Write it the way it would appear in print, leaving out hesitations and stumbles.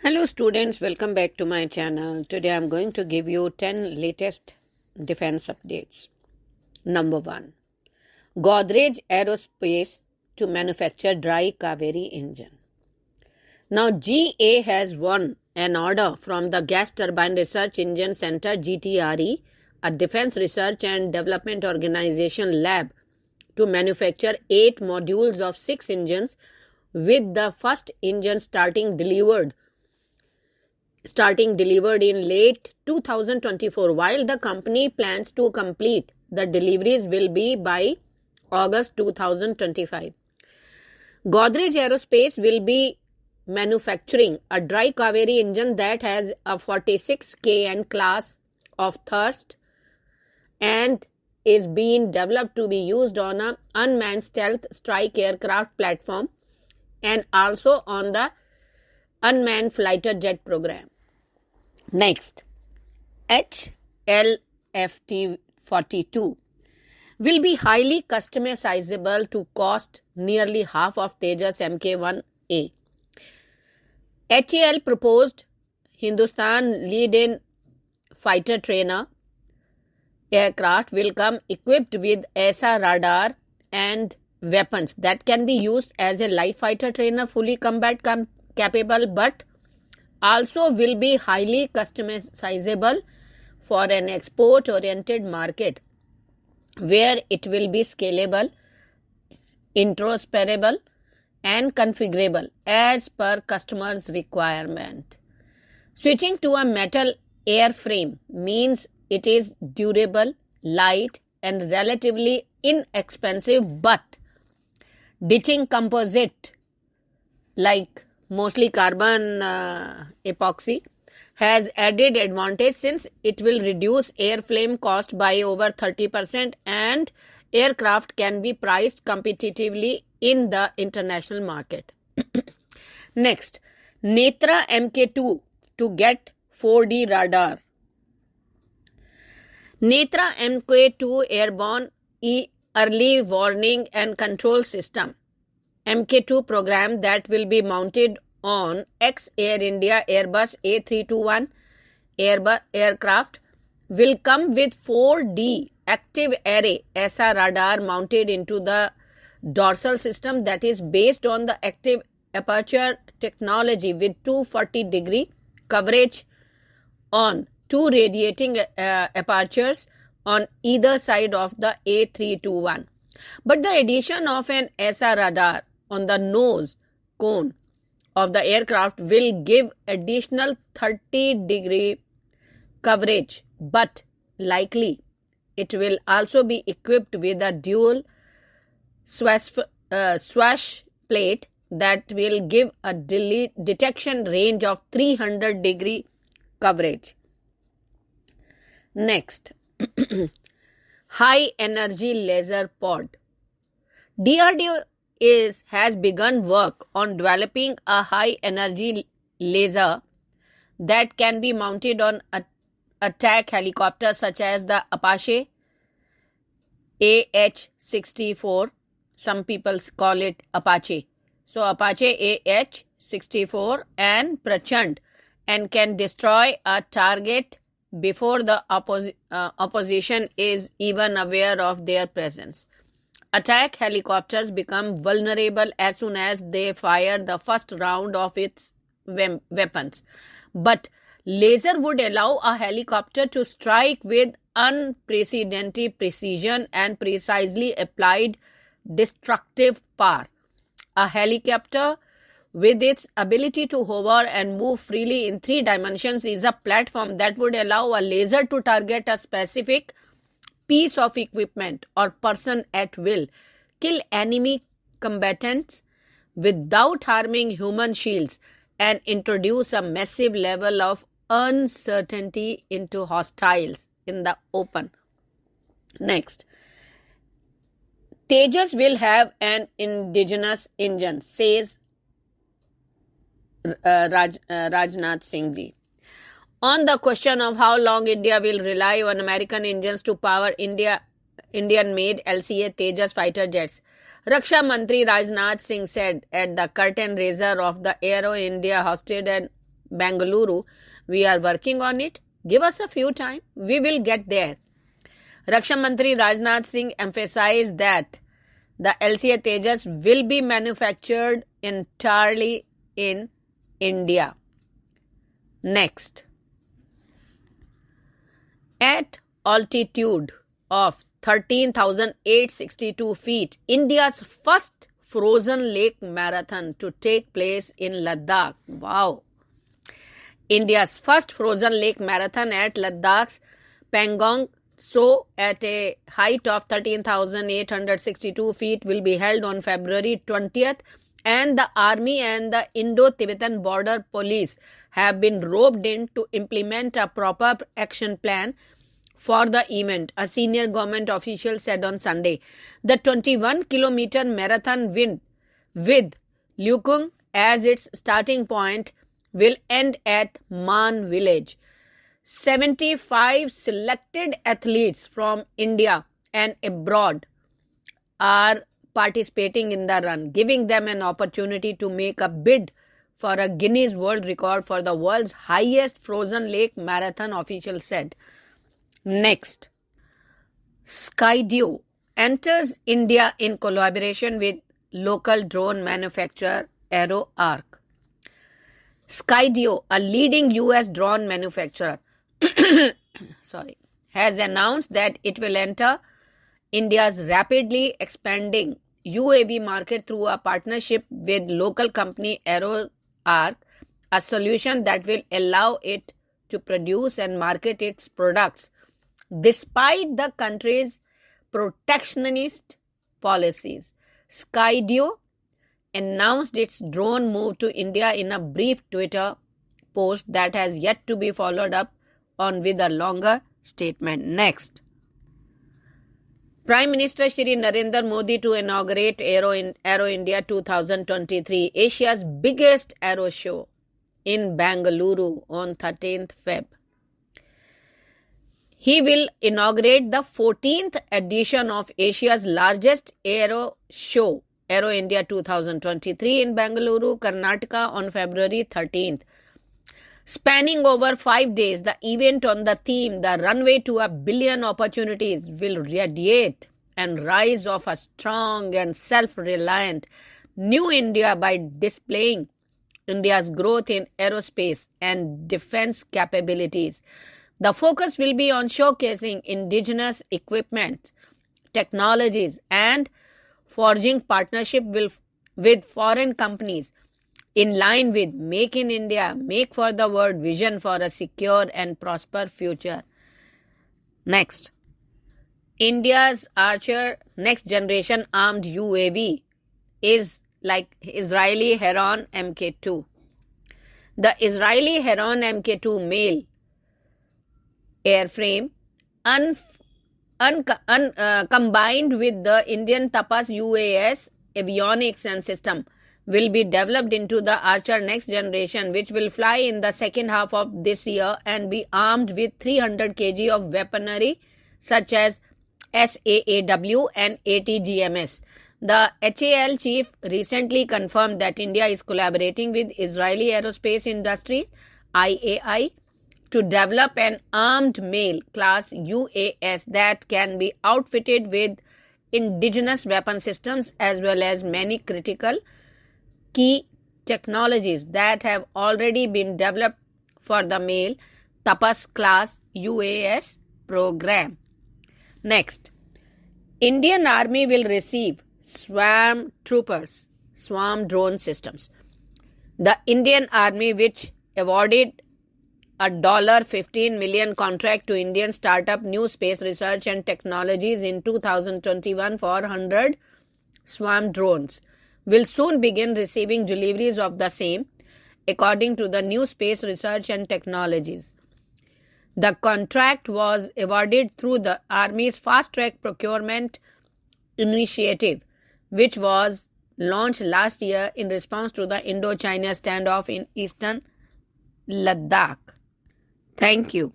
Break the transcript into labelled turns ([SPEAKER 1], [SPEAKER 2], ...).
[SPEAKER 1] Hello students, welcome back to my channel. Today I am going to give you 10 latest defense updates. Number 1. Godrej Aerospace to manufacture dry Kaveri engine. Now GA has won an order from the Gas Turbine Research Engine Center GTRE, a defense research and development organization lab, to manufacture 8 modules of 6 engines, with the first engine starting delivered in late 2024, while the company plans to complete the deliveries will be by August 2025. Godrej Aerospace will be manufacturing a dry Kaveri engine that has a 46 kN class of thrust and is being developed to be used on an unmanned stealth strike aircraft platform and also on the unmanned fighter jet program. Next, HLFT-42 will be highly customizable to cost nearly half of Tejas Mk1A. HAL proposed Hindustan lead-in fighter trainer aircraft will come equipped with ESA radar and weapons that can be used as a light fighter trainer, fully combat capable, but also will be highly customizable for an export-oriented market where it will be scalable, interoperable, and configurable as per customers' requirement. Switching to a metal airframe means it is durable, light, and relatively inexpensive, but ditching composite like mostly carbon epoxy has added advantage, since it will reduce airframe cost by over 30% and aircraft can be priced competitively in the international market. Next, Netra Mk2 to get 4D radar. Netra Mk2 airborne early warning and control system Mk2 program that will be mounted on ex-Air India Airbus A321 aircraft will come with 4D active array ESA radar mounted into the dorsal system that is based on the active aperture technology, with 240-degree coverage on 2 radiating apertures on either side of the A321. But the addition of an ESA radar on the nose cone of the aircraft will give additional 30-degree coverage, but likely it will also be equipped with a dual swash plate that will give a detection range of 300-degree coverage. Next, high energy laser pod. DRDO has begun work on developing a high energy laser that can be mounted on attack helicopters such as the Apache AH-64. Some people call it Apache. So Apache AH-64 and Prachand, and can destroy a target before the opposition is even aware of their presence. Attack helicopters become vulnerable as soon as they fire the first round of its weapons. But laser would allow a helicopter to strike with unprecedented precision and precisely applied destructive power. A helicopter, with its ability to hover and move freely in 3 dimensions, is a platform that would allow a laser to target a specific piece of equipment or person at will, kill enemy combatants without harming human shields, and introduce a massive level of uncertainty into hostiles in the open. Next, Tejas will have an indigenous engine, says Rajnath Singh ji. On the question of how long India will rely on American engines to power Indian-made LCA Tejas fighter jets, Raksha Mantri Rajnath Singh said at the curtain raiser of the Aero India hosted Bengaluru. We are working on it. Give us a few time. We will get there. Raksha Mantri Rajnath Singh emphasized that the LCA Tejas will be manufactured entirely in India. Next. At altitude of 13,862 feet, India's first frozen lake marathon to take place in Ladakh. Wow! India's first frozen lake marathon at Ladakh's Pangong Tso at a height of 13,862 feet will be held on February 20th, and the Army and the Indo-Tibetan Border Police have been roped in to implement a proper action plan for the event, a senior government official said on Sunday. The 21-kilometer marathon with Lukung as its starting point will end at Man village. 75 selected athletes from India and abroad are participating in the run, giving them an opportunity to make a bid for a Guinness World Record for the world's highest frozen lake marathon, officials said. Next, Skydio enters India in collaboration with local drone manufacturer AeroArc. Skydio, a leading US drone manufacturer, has announced that it will enter India's rapidly expanding UAV market through a partnership with local company AeroArc, a solution that will allow it to produce and market its products despite the country's protectionist policies. Skydio announced its drone move to India in a brief Twitter post that has yet to be followed up on with a longer statement. Next, Prime Minister Shri Narendra Modi to inaugurate Aero India 2023, Asia's biggest aero show, in Bengaluru on 13th Feb. He will inaugurate the 14th edition of Asia's largest aero show, Aero India 2023, in Bengaluru, Karnataka on February 13th. Spanning over 5 days, the event on the theme, The Runway to a Billion Opportunities, will radiate and rise of a strong and self-reliant new India by displaying India's growth in aerospace and defense capabilities. The focus will be on showcasing indigenous equipment, technologies, and forging partnership with foreign companies in line with Make in India, Make for the World vision for a secure and prosperous future. Next, India's Archer next generation armed UAV is like Israeli Heron Mk2. The Israeli Heron Mk2 male airframe combined with the Indian Tapas UAS avionics and system will be developed into the Archer next generation, which will fly in the second half of this year and be armed with 300 kg of weaponry such as SAAW and ATGMS. The HAL chief recently confirmed that India is collaborating with Israeli Aerospace Industry IAI to develop an armed male class UAS that can be outfitted with indigenous weapon systems as well as many critical key technologies that have already been developed for the male Tapas class UAS program. Next, Indian Army will receive swarm drone systems. The Indian Army, which awarded a $15 million contract to Indian startup New Space Research and Technologies in 2021 for 100 swarm drones, will soon begin receiving deliveries of the same, according to the New Space Research and Technologies. The contract was awarded through the Army's fast-track procurement initiative, which was launched last year in response to the Indo-China standoff in eastern Ladakh. Thank you.